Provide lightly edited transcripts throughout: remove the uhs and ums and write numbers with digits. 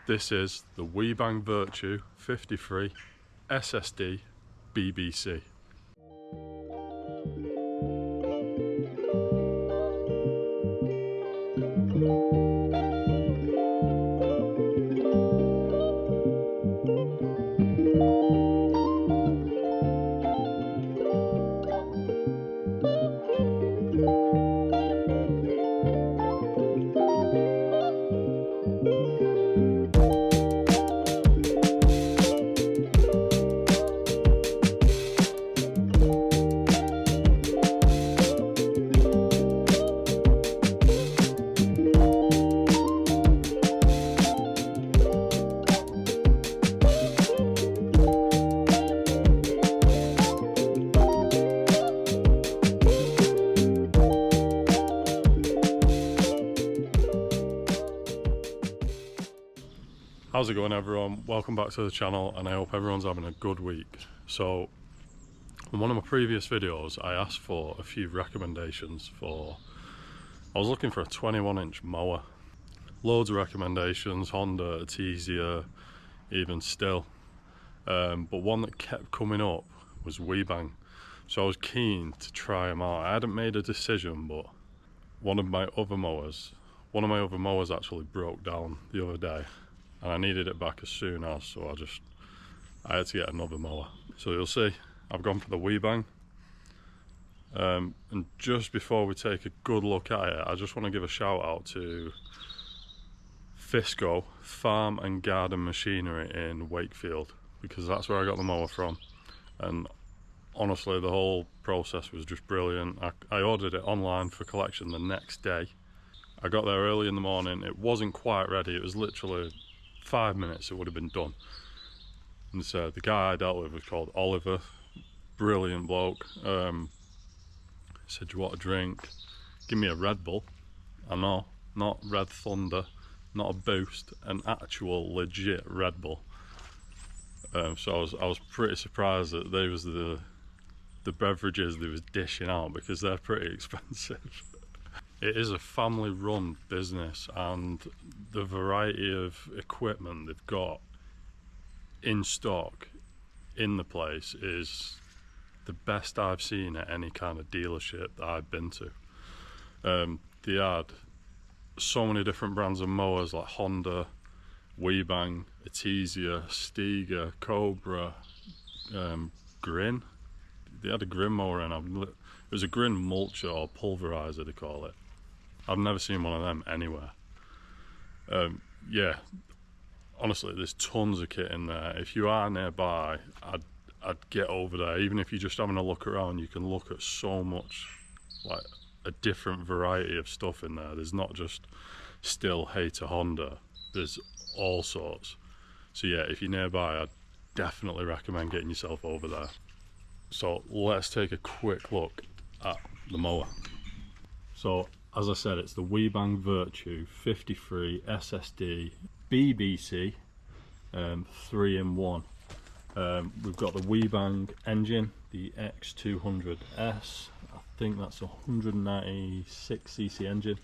This is the Weibang Virtue 53 SSD BBC. How's it going, everyone? Welcome back to the channel, and I hope everyone's having a good week. So in one of my previous videos I asked for a few recommendations for, I was looking for a 21-inch mower. Loads of recommendations, Honda, Artesia, even still, but one that kept coming up was Weebang. So I was keen to try them out. I hadn't made a decision, but one of my other mowers actually broke down the other day, and I needed it back as soon as, so I had to get another mower. So you'll see, I've gone for the Weebang. And just before we take a good look at it, I just want to give a shout out to Fisco Farm and Garden Machinery in Wakefield, because that's where I got the mower from. And honestly, the whole process was just brilliant. I ordered it online for collection the next day. I got there early in the morning. It wasn't quite ready. It was literally 5 minutes, it would have been done. And so the guy I dealt with was called Oliver, brilliant bloke. Said, "Do you want a drink? Give me a Red Bull." I know, not Red Thunder, not a Boost, an actual legit Red Bull. So I was pretty surprised that they was the beverages they was dishing out, because they're pretty expensive. It is a family run business, and the variety of equipment they've got in stock in the place is the best I've seen at any kind of dealership that I've been to. They had so many different brands of mowers like Honda, Weebang, Artesia, Stiga, Cobra, Grin. They had a Grin mower in. It was a Grin mulcher or pulverizer, they call it. I've never seen one of them anywhere. Yeah, honestly, there's tons of kit in there. If you are nearby, I'd get over there. Even if you're just having a look around, you can look at so much, like a different variety of stuff in there. There's not just still hey to Honda, there's all sorts. So yeah, if you're nearby, I'd definitely recommend getting yourself over there. So let's take a quick look at the mower. So as I said, it's the Weibang Virtue 53 SSD BBC 3-in-1. We've got the Weebang engine, the X200S. I think that's a 196cc engine.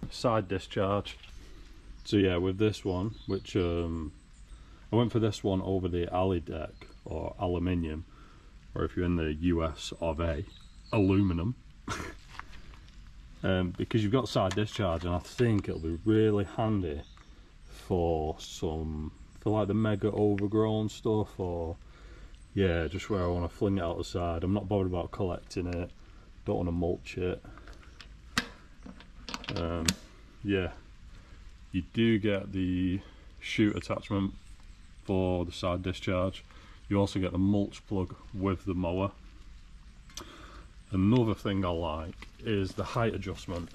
Side discharge. So yeah, with this one, which I went for this one over the alley deck, or aluminium, or if you're in the US of A, aluminum. Because you've got side discharge, and I think it'll be really handy for like the mega overgrown stuff, or yeah, just where I want to fling it out the side. I'm not bothered about collecting it, don't want to mulch it. Yeah, you do get the chute attachment for the side discharge. You also get the mulch plug with the mower. Another thing I like is the height adjustment.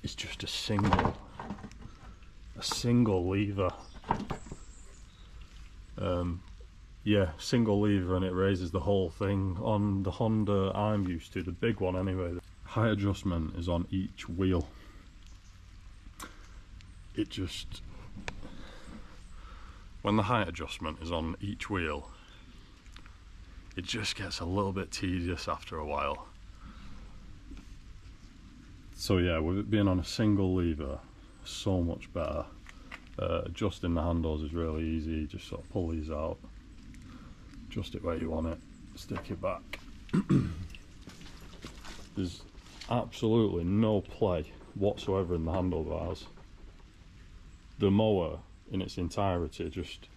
It's just a single lever. Yeah, single lever, and it raises the whole thing. On the Honda I'm used to, the big one anyway, the height adjustment is on each wheel. When the height adjustment is on each wheel, it just gets a little bit tedious after a while. So yeah, with it being on a single lever, so much better. Adjusting the handles is really easy. Just sort of pull these out, adjust it where you want it, stick it back. There's absolutely no play whatsoever in the handlebars. The mower in its entirety just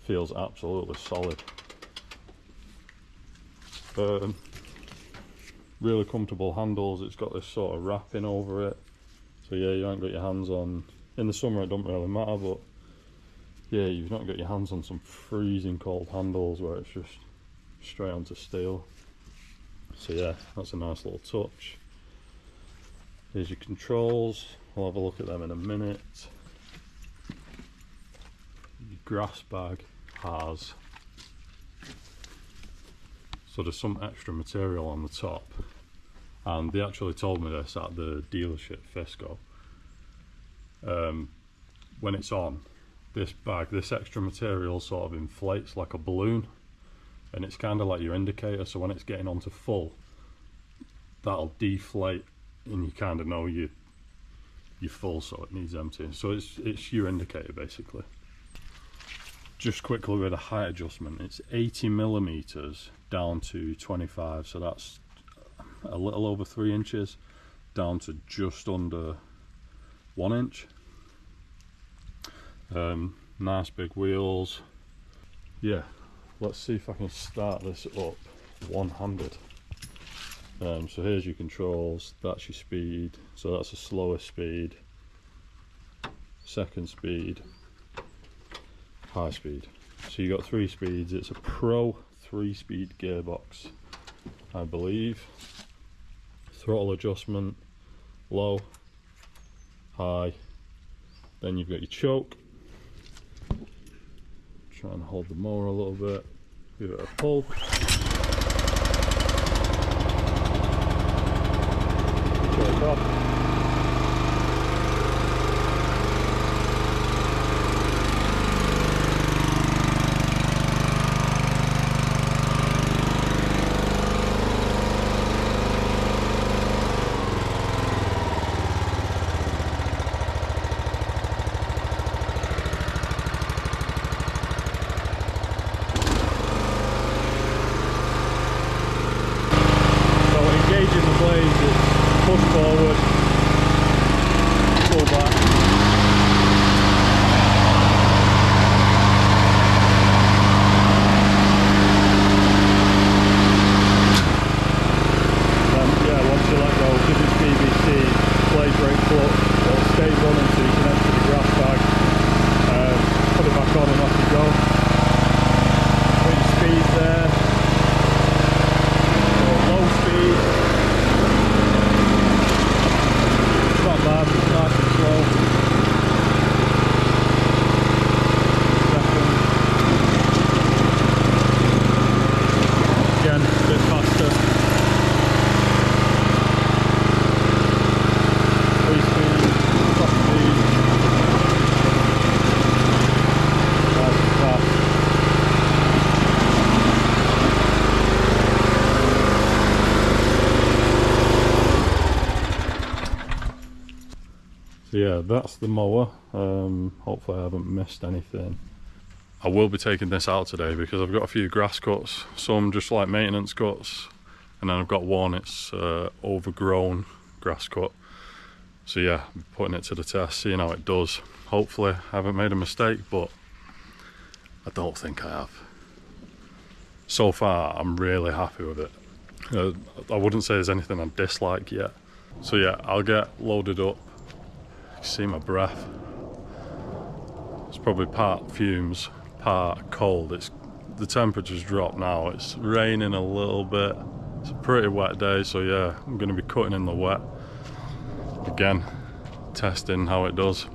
feels absolutely solid. Really comfortable handles. It's got this sort of wrapping over it, so yeah, you haven't got your hands on, in the summer it don't really matter, but yeah, you've not got your hands on some freezing cold handles where it's just straight onto steel. So yeah, that's a nice little touch. Here's your controls, we'll have a look at them in a minute. Your grass bag has, so there's some extra material on the top, and they actually told me this at the dealership Fisco. When it's on, this bag, this extra material sort of inflates like a balloon, and it's kind of like your indicator, so when it's getting onto full, that'll deflate and you kind of know you're full, so it needs emptying. So it's your indicator basically. Just quickly with a height adjustment, it's 80mm down to 25, so that's a little over 3 inches down to just under 1 inch. Nice big wheels. Yeah, let's see if I can start this up one-handed. So here's your controls, that's your speed, so that's the slowest speed, second speed, high speed. So you got 3 speeds. It's a Pro 3-speed gearbox, I believe. Throttle adjustment, low, high, then you've got your choke. Try and hold the mower a little bit, give it a pull. Choke off. Push forward, pull back. Yeah, once you let go, because it's BBC, play brake clutch, it'll stay running so you can empty the grass bag, put it back on and off you go. Put your speed there, so low speed. Nice and slow. Second. Again, a bit faster. 3 speed, top speed. Nice and fast. So yeah, that's the mower. Hopefully I haven't missed anything. I will be taking this out today because I've got a few grass cuts, some just like maintenance cuts, and then I've got one, it's overgrown grass cut. So yeah, I'm putting it to the test, seeing how it does. Hopefully I haven't made a mistake, but I don't think I have. So far I'm really happy with it. I wouldn't say there's anything I dislike yet. So yeah, I'll get loaded up. You see my breath. It's probably part fumes, part cold. The temperature's dropped now. It's raining a little bit. It's a pretty wet day, so yeah, I'm going to be cutting in the wet. Again, testing how it does.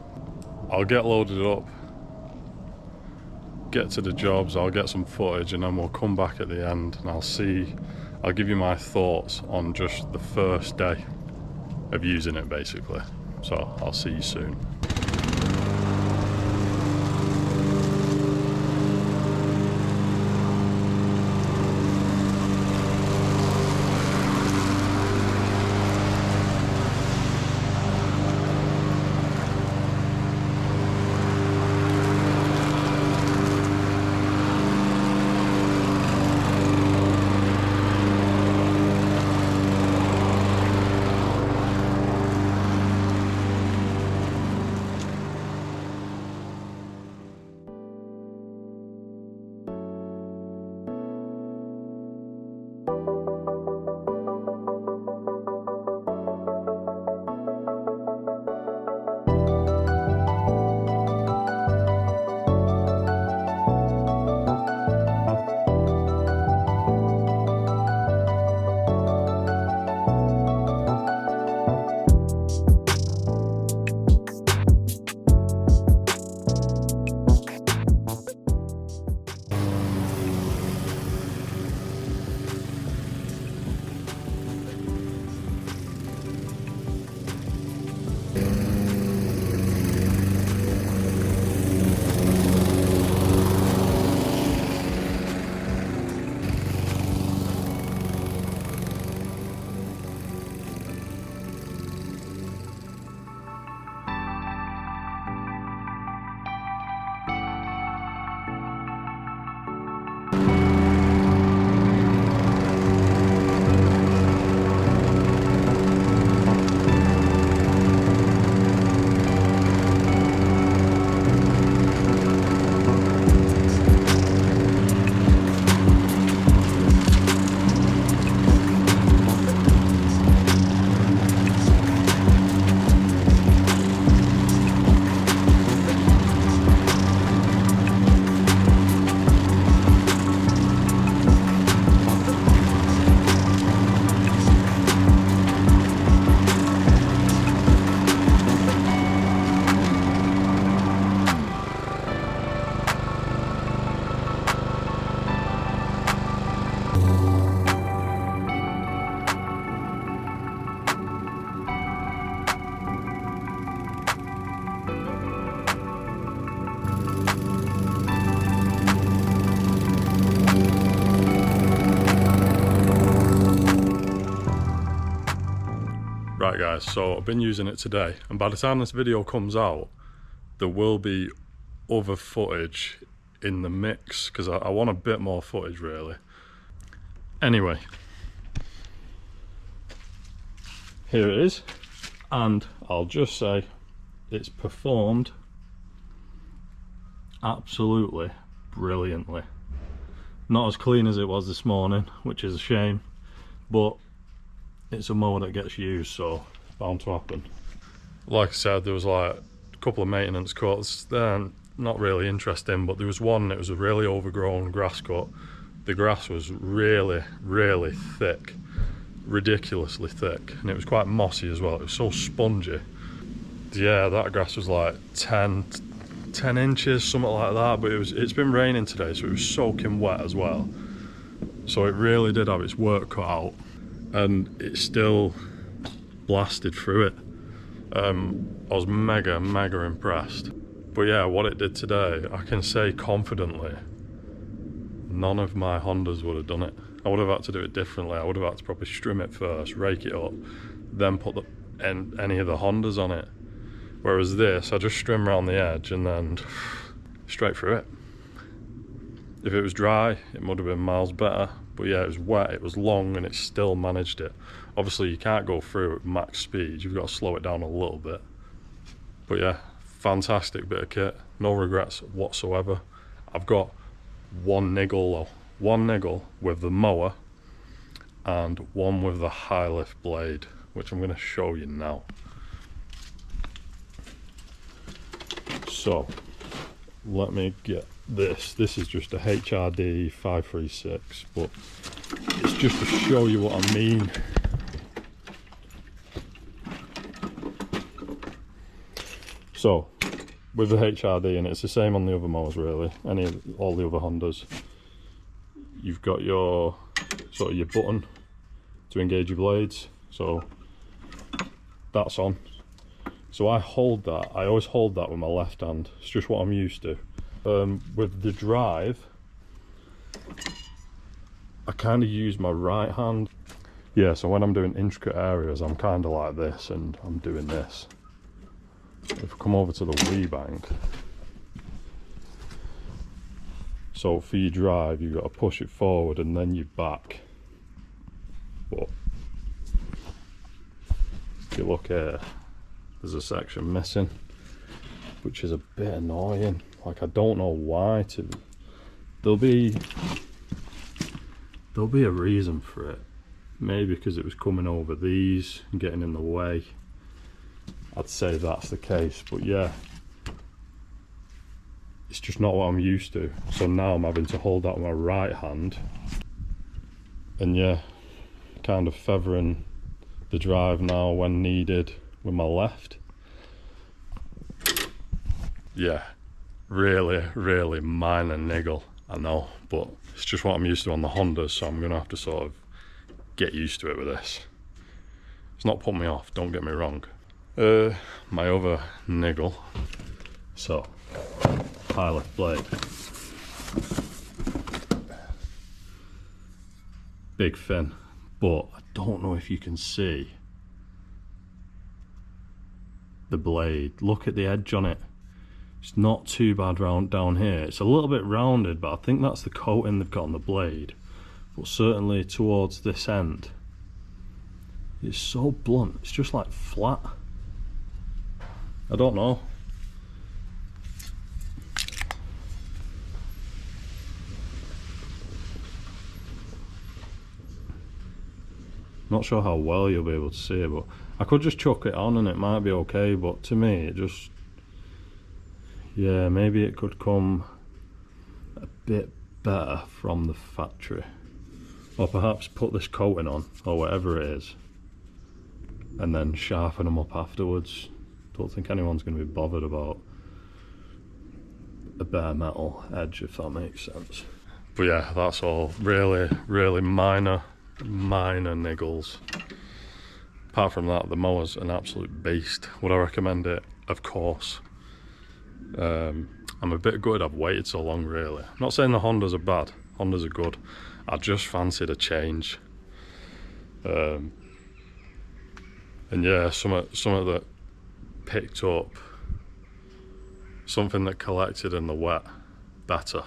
I'll get loaded up, get to the jobs, I'll get some footage, and then we'll come back at the end and I'll give you my thoughts on just the first day of using it basically. So I'll see you soon. Right guys, so I've been using it today, and by the time this video comes out there will be other footage in the mix because I want a bit more footage really. Anyway, here it is, and I'll just say it's performed absolutely brilliantly. Not as clean as it was this morning, which is a shame, but it's a mower that gets used, so it's bound to happen. Like I said, there was like a couple of maintenance cuts. They're not really interesting, but there was one that was a really overgrown grass cut. The grass was really, really thick, ridiculously thick, and it was quite mossy as well. It was so spongy. Yeah, that grass was like 10 inches, something like that, but it's been raining today, so it was soaking wet as well. So it really did have its work cut out, and it still blasted through it. I was mega impressed. But yeah, what it did today, I can say confidently, none of my Hondas would have done it. I would have had to do it differently. I would have had to probably trim it first, rake it up, then put any of the Hondas on it. Whereas this, I just trim around the edge and then straight through it. If it was dry, it would have been miles better. But yeah, it was wet, it was long, and it still managed it. Obviously, you can't go through at max speed. You've got to slow it down a little bit. But yeah, fantastic bit of kit. No regrets whatsoever. I've got one niggle with the mower and one with the high lift blade, which I'm going to show you now. So let me get this. This is just a HRD 536, but it's just to show you what I mean. So with the HRD, and it's the same on the other mowers really, all the other Hondas, you've got your sort of your button to engage your blades, so that's on. So I always hold that with my left hand. It's just what I'm used to. With the drive, I kind of use my right hand. Yeah, so when I'm doing intricate areas, I'm kind of like this, and I'm doing this. If I come over to the Weebang, so for your drive, you've got to push it forward and then you back. But if you look here, there's a section missing, which is a bit annoying. Like, I don't know why. There'll be a reason for it. Maybe because it was coming over these and getting in the way. I'd say that's the case, but yeah, it's just not what I'm used to. So now I'm having to hold that with my right hand, and yeah, kind of feathering the drive now when needed with my left. Yeah, really minor niggle, I know, but it's just what I'm used to on the Hondas, so I'm gonna have to sort of get used to it with this. It's not put me off, don't get me wrong. My other niggle, so high lift blade, big fin, but I don't know if you can see the blade. Look at the edge on it. It's not too bad round down here. It's a little bit rounded, but I think that's the coating they've got on the blade. But certainly towards this end, it's so blunt. It's just like flat. I don't know. Not sure how well you'll be able to see it, but I could just chuck it on and it might be okay, but to me it just, yeah, maybe it could come a bit better from the factory. Or perhaps put this coating on, or whatever it is, and then sharpen them up afterwards. Don't think anyone's going to be bothered about a bare metal edge, if that makes sense. But yeah, that's all really minor niggles. Apart from that, the mower's an absolute beast. Would I recommend it? Of course. I'm a bit gutted I've waited so long, really. I'm not saying the Hondas are bad, Hondas are good. I just fancied a change. And yeah, something that picked up, something that collected in the wet better,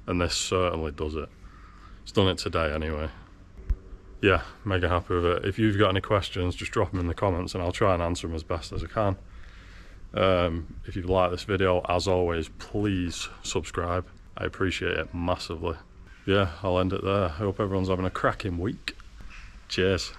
and this certainly does it. It's done it today anyway. Yeah, mega happy with it. If you've got any questions, just drop them in the comments and I'll try and answer them as best as I can. If you've liked this video, as always, please subscribe. I appreciate it massively. Yeah, I'll end it there. I hope everyone's having a cracking week. Cheers.